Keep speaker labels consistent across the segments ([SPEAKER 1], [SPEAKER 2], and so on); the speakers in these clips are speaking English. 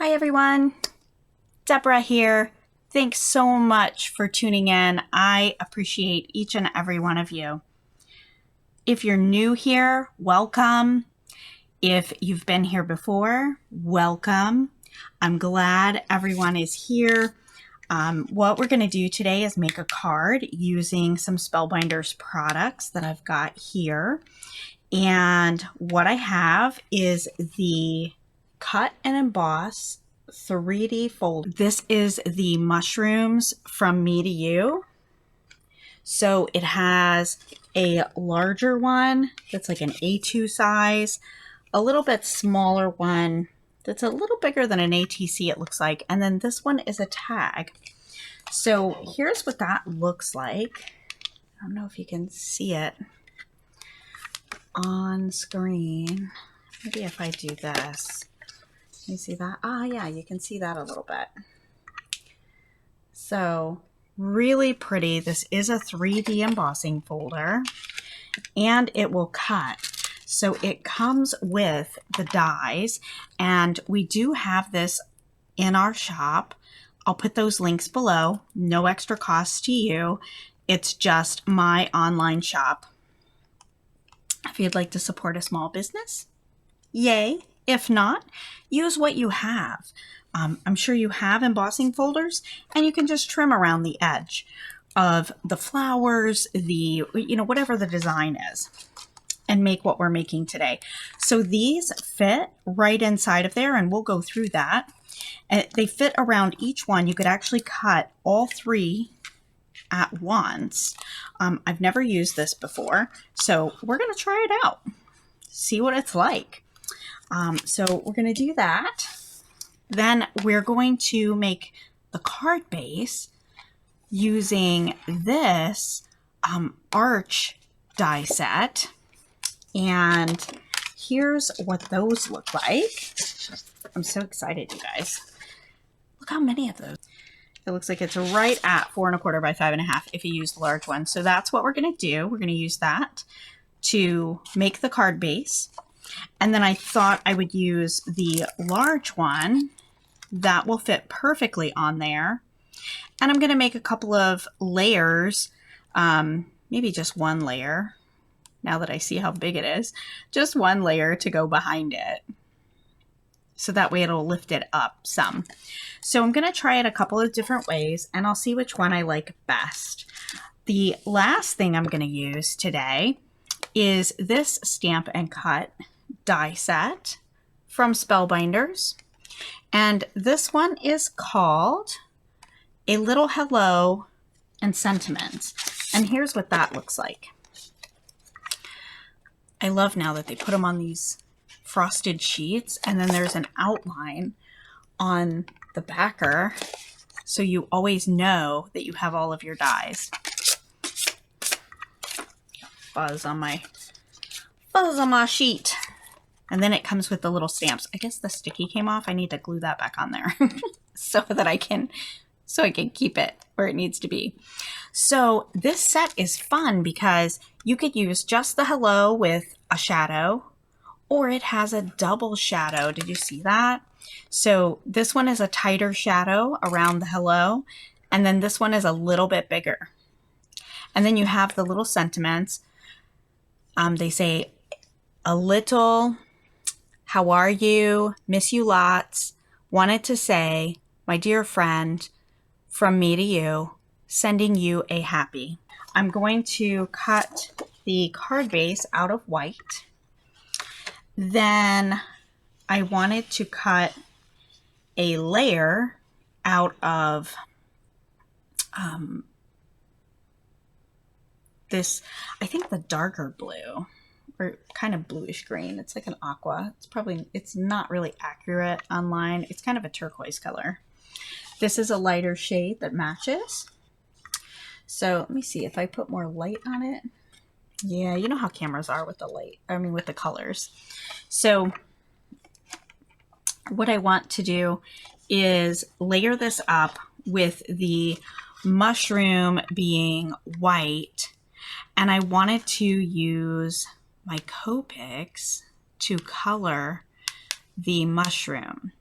[SPEAKER 1] Hi everyone, Deborah here. Thanks so much for tuning in. I appreciate each and every one of you. If you're new here, welcome. If you've been here before, welcome. I'm glad everyone is here. What we're going to do today is make a card using some Spellbinders products that I've got here. And what I have is the Cut and Emboss 3D fold. This is the mushrooms from Me to You. So it has a larger one that's like an A2 size, a little bit smaller one that's a little bigger than an ATC it looks like, and then this one is a tag. So here's what that looks like. I don't know if you can see it on screen. Maybe if I do this. Can you see that? Ah, yeah, you can see that a little bit. So really pretty. This is a 3D embossing folder and it will cut. So it comes with the dies and we do have this in our shop. I'll put those links below. No extra cost to you. It's just my online shop. If you'd like to support a small business, yay. If not, use what you have. I'm sure you have embossing folders and you can just trim around the edge of the flowers, whatever the design is, and make what we're making today. So these fit right inside of there and we'll go through that. And they fit around each one. You could actually cut all three at once. I've never used this before, so we're going to try it out, see what it's like. So we're going to do that. Then we're going to make the card base using this arch die set. And here's what those look like. I'm so excited, you guys. Look how many of those. It looks like it's right at 4 1/4 by 5 1/2 if you use the large one. So that's what we're going to do. We're going to use that to make the card base. And then I thought I would use the large one that will fit perfectly on there. And I'm going to make a couple of layers, maybe just one layer. Now that I see how big it is, just one layer to go behind it. So that way it'll lift it up some. So I'm going to try it a couple of different ways and I'll see which one I like best. The last thing I'm going to use today is this Stamp and Cut die set from Spellbinders. And this one is called A Little Hello and Sentiments. And here's what that looks like. I love now that they put them on these frosted sheets and then there's an outline on the backer so you always know that you have all of your dies. Fuzz on my sheet. And then it comes with the little stamps. I guess the sticky came off. I need to glue that back on there so I can keep it where it needs to be. So this set is fun because you could use just the hello with a shadow, or it has a double shadow. Did you see that? So this one is a tighter shadow around the hello, and then this one is a little bit bigger. And then you have the little sentiments. They say a little, how are you? Miss you lots. Wanted to say, my dear friend, from me to you, sending you a happy. I'm going to cut the card base out of white. Then I wanted to cut a layer out of this, I think the darker blue, or kind of bluish green. It's like an aqua. It's not really accurate online. It's kind of a turquoise color. This is a lighter shade that matches. So let me see if I put more light on it. Yeah, you know how cameras are with the light, with the colors. So what I want to do is layer this up with the mushroom being white. And I wanted to use my Copics to color the mushroom.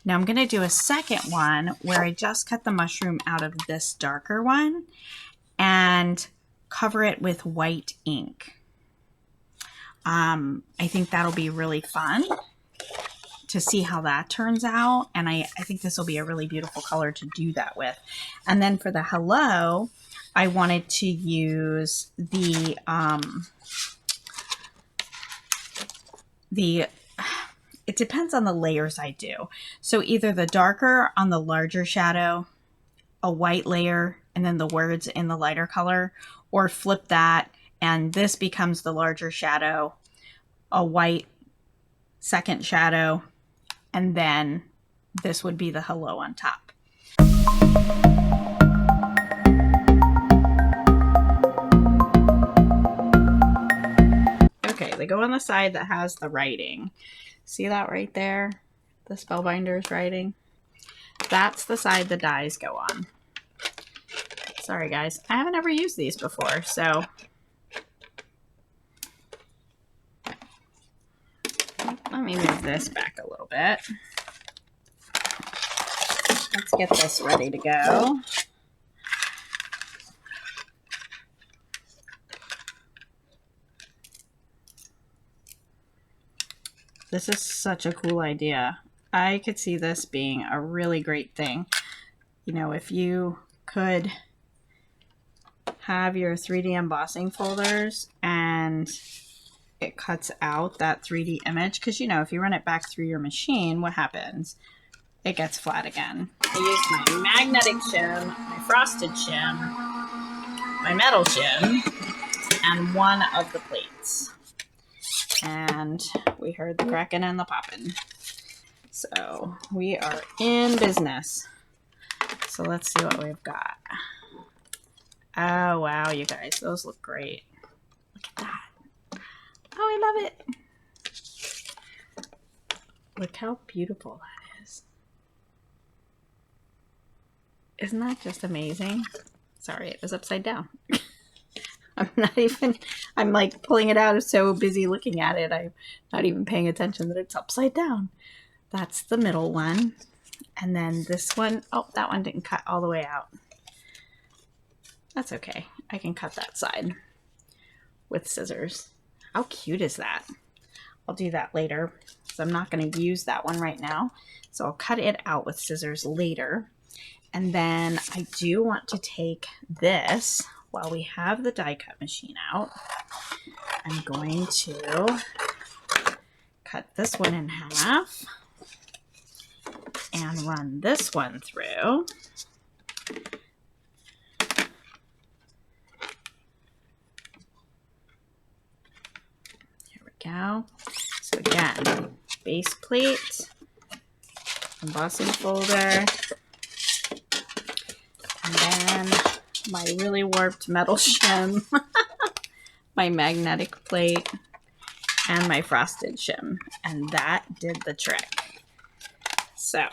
[SPEAKER 1] Now I'm going to do a second one where I just cut the mushroom out of this darker one and cover it with white ink. I think that'll be really fun to see how that turns out. And I think this will be a really beautiful color to do that with. And then for the hello, I wanted to use the it depends on the layers I do. So either the darker on the larger shadow, a white layer, and then the words in the lighter color, or flip that and this becomes the larger shadow, a white second shadow, and then this would be the hello on top. Okay, they go on the side that has the writing. See that right there? The Spellbinders writing? That's the side the dies go on. Sorry guys, I haven't ever used these before, so let me move this back a little bit. Let's get this ready to go. This is such a cool idea. I could see this being a really great thing. You know, if you could have your 3D embossing folders and it cuts out that 3D image, because you know, if you run it back through your machine, what happens? It gets flat again. I used my magnetic shim, my frosted shim, my metal shim, and one of the plates. And we heard the cracking and the popping. So we are in business. So let's see what we've got. Oh, wow, you guys, those look great. Look at that. Oh, I love it. Look how beautiful that is. Isn't that just amazing? Sorry, it was upside down. I'm like pulling it out. I'm so busy looking at it. I'm not even paying attention that it's upside down. That's the middle one. And then this one, oh, that one didn't cut all the way out. That's okay. I can cut that side with scissors. How cute is that? I'll do that later, so I'm not going to use that one right now. So I'll cut it out with scissors later. And then I do want to take this while we have the die cut machine out. I'm going to cut this one in half and run this one through. Here we go. So again, base plate, embossing folder, and then my really warped metal shim, my magnetic plate, and my frosted shim. And that did the trick. So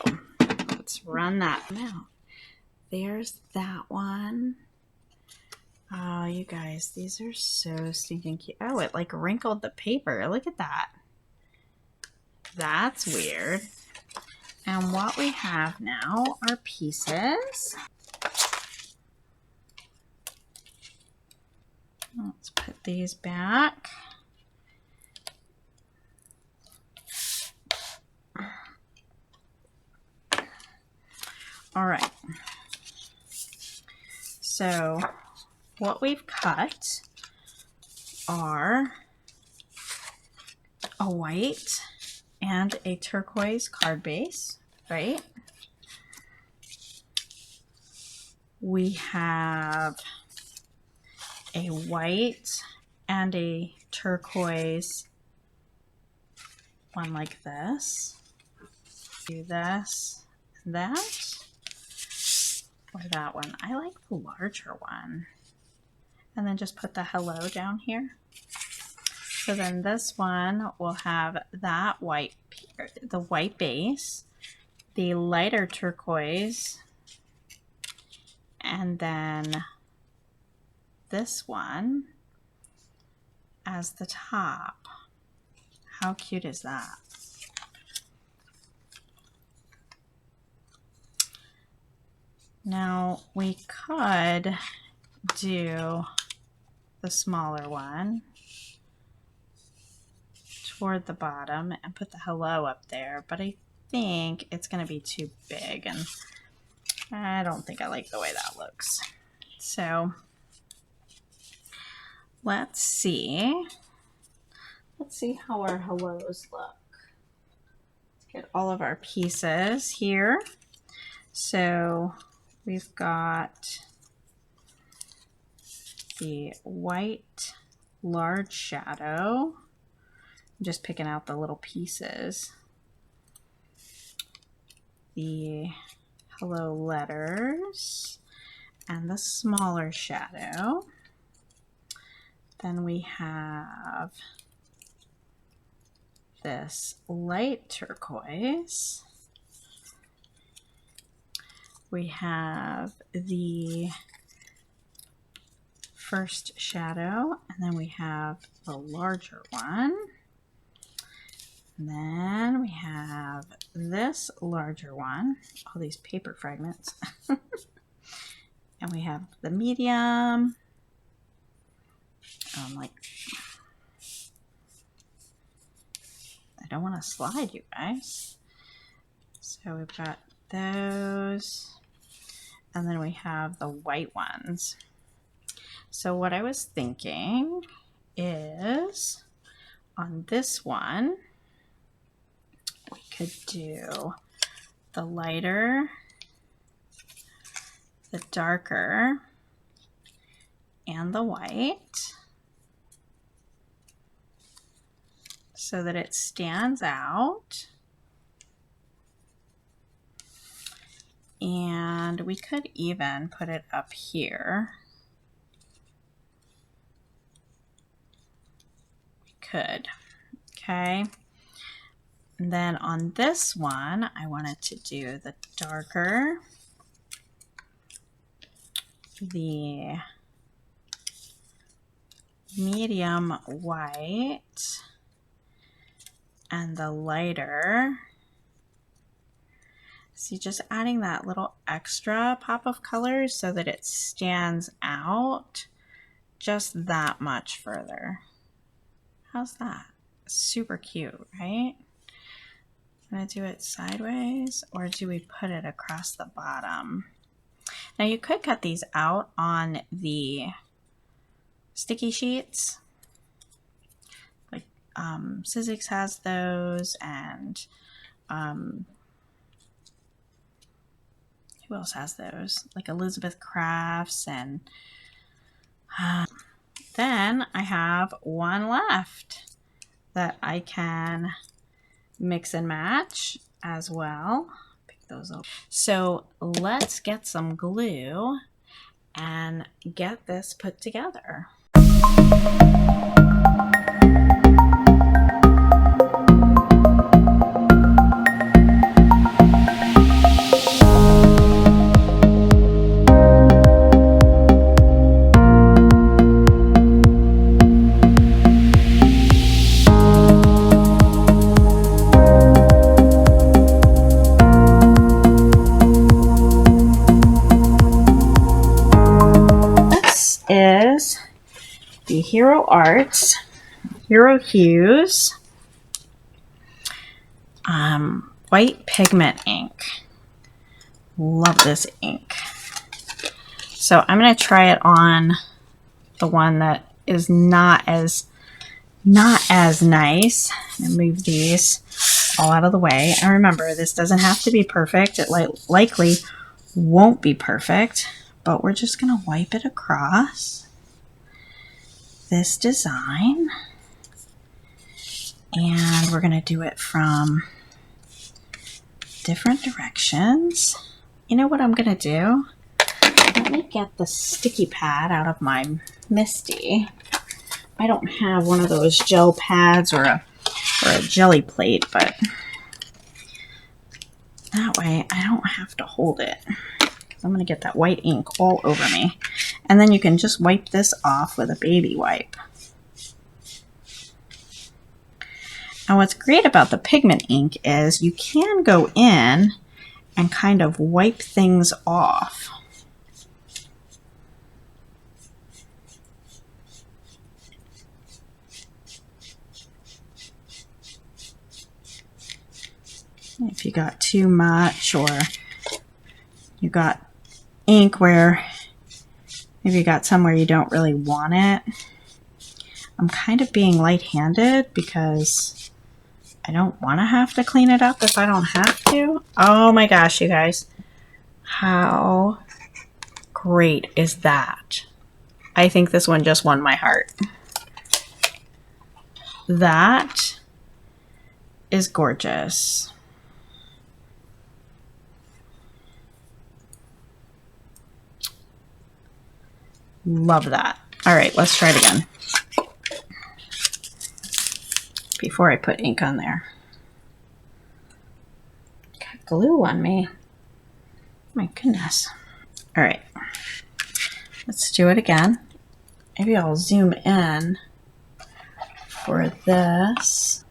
[SPEAKER 1] let's run that out. There's that one. Oh, you guys, these are so stinking cute. Oh, it like wrinkled the paper. Look at that. That's weird. And what we have now are pieces. Let's put these back. All right. So what we've cut are a white and a turquoise card base, right? We have a white and a turquoise one like this. Do this and that. Or that one. I like the larger one. And then just put the hello down here. So then this one will have that white, the white base, the lighter turquoise, and then this one as the top. How cute is that? Now we could do the smaller one toward the bottom and put the hello up there, but I think it's going to be too big and I don't think I like the way that looks. So let's see how our hellos look. Let's get all of our pieces here. So we've got the white large shadow. I'm just picking out the little pieces. The hello letters and the smaller shadow. Then we have this light turquoise. We have the first shadow, and then we have the larger one. And then we have this larger one, all these paper fragments. And we have the medium. I don't want to slide, you guys. So we've got those. And then we have the white ones. So what I was thinking is on this one, we could do the lighter, the darker, and the white so that it stands out. And we could even put it up here. We could, okay. And then on this one, I wanted to do the darker, the medium white, and the lighter. See, just adding that little extra pop of color so that it stands out just that much further. How's that? Super cute, right? I'm gonna do it sideways, or do we put it across the bottom? Now you could cut these out on the sticky sheets. Like Sizzix has those, and who else has those? Like Elizabeth Crafts, and then I have one left that I can mix and match as well. Pick those up. So let's get some glue and get this put together. Is the Hero Arts Hero Hues white pigment ink. Love this ink. So I'm going to try it on the one that is not as nice. And move these all out of the way. And remember, this doesn't have to be perfect. It likely won't be perfect. But we're just going to wipe it across this design. And we're going to do it from different directions. You know what I'm going to do? Let me get the sticky pad out of my Misty. I don't have one of those gel pads or a jelly plate, but that way I don't have to hold it. I'm going to get that white ink all over me. And then you can just wipe this off with a baby wipe. And what's great about the pigment ink is you can go in and kind of wipe things off. If you got too much, or you got ink where maybe you got somewhere you don't really want it. I'm kind of being light-handed because I don't want to have to clean it up if I don't have to. Oh my gosh, you guys. How great is that? I think this one just won my heart. That is gorgeous. Love that. All right, let's try it again. Before I put ink on there. Got glue on me. My goodness. All right. Let's do it again. Maybe I'll zoom in for this.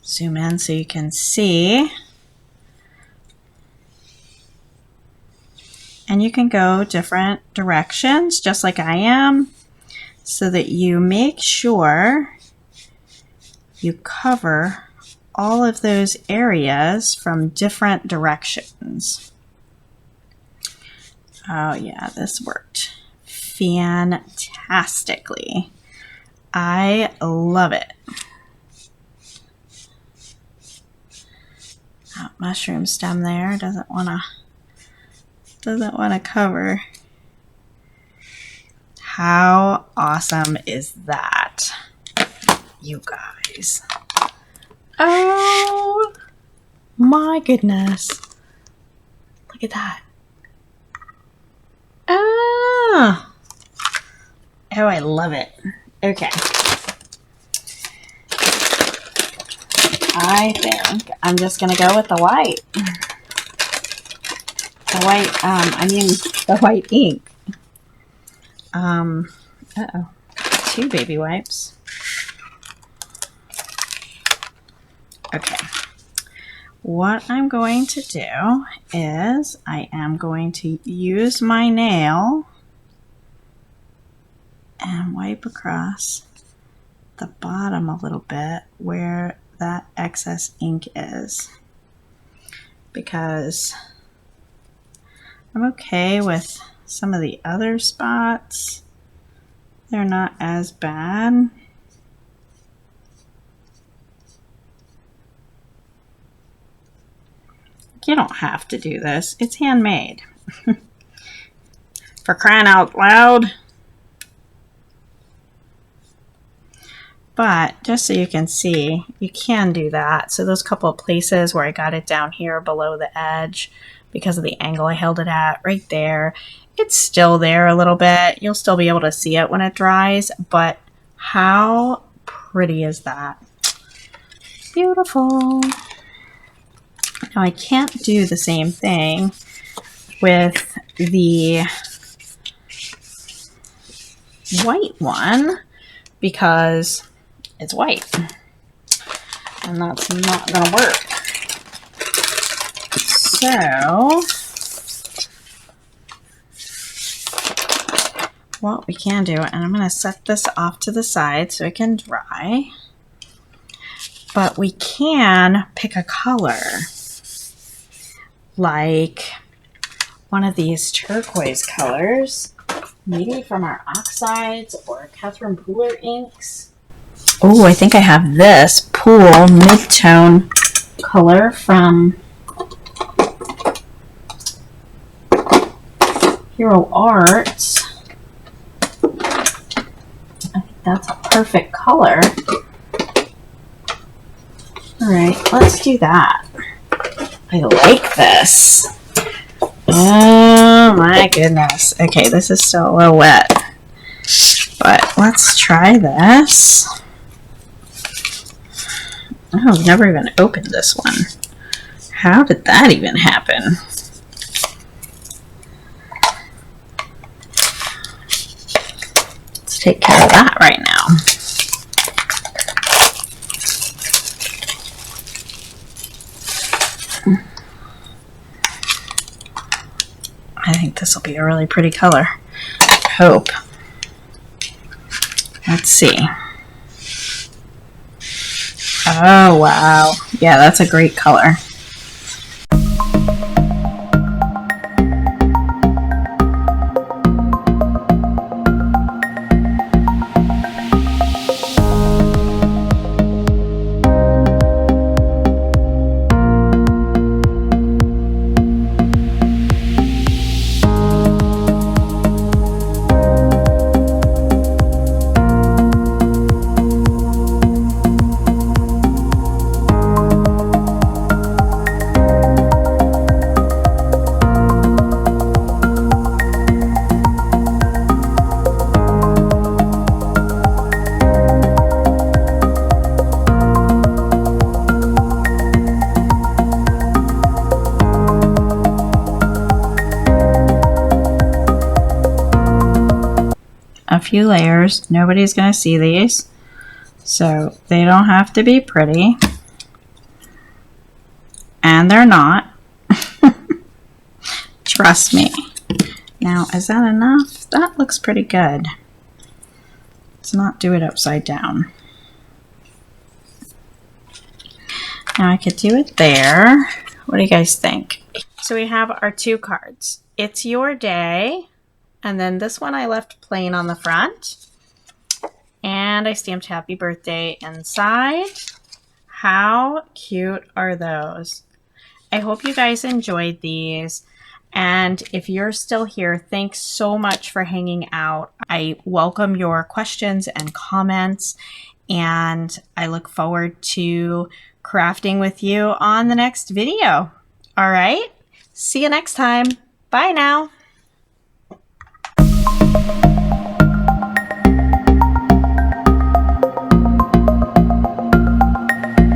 [SPEAKER 1] Zoom in so you can see. And you can go different directions, just like I am, so that you make sure you cover all of those areas from different directions. Oh yeah, this worked fantastically. I love it. That mushroom stem there doesn't want to cover. How awesome is that, you guys? Oh my goodness. Look at that. Oh, I love it. Okay. I think I'm just going to go with the white. The white ink. Uh-oh. 2 baby wipes. Okay. What I'm going to do is I am going to use my nail and wipe across the bottom a little bit where that excess ink is, because I'm okay with some of the other spots. They're not as bad. You don't have to do this. It's handmade. For crying out loud. But just so you can see, you can do that. So those couple of places where I got it down here below the edge because of the angle I held it at, right there, it's still there a little bit. You'll still be able to see it when it dries, but how pretty is that? Beautiful. Now I can't do the same thing with the white one because it's white, and that's not going to work. So what we can do, and I'm going to set this off to the side so it can dry, but we can pick a color like one of these turquoise colors, maybe from our oxides or Catherine Pooler inks. Oh, I think I have this Pool mid-tone color from Hero Arts. I think that's a perfect color. All right, let's do that. I like this. Oh my goodness. Okay, this is still a little wet, but let's try this. Oh, I've never even opened this one. How did that even happen? Let's take care of that right now. I think this will be a really pretty color. I hope. Let's see. Oh, wow. Yeah, that's a great color. A few layers. Nobody's going to see these, so they don't have to be pretty. And they're not. Trust me. Now, is that enough? That looks pretty good. Let's not do it upside down. Now I could do it there. What do you guys think? So we have our 2 cards. It's your day. And then this one I left plain on the front. And I stamped happy birthday inside. How cute are those? I hope you guys enjoyed these. And if you're still here, thanks so much for hanging out. I welcome your questions and comments. And I look forward to crafting with you on the next video. All right. See you next time. Bye now.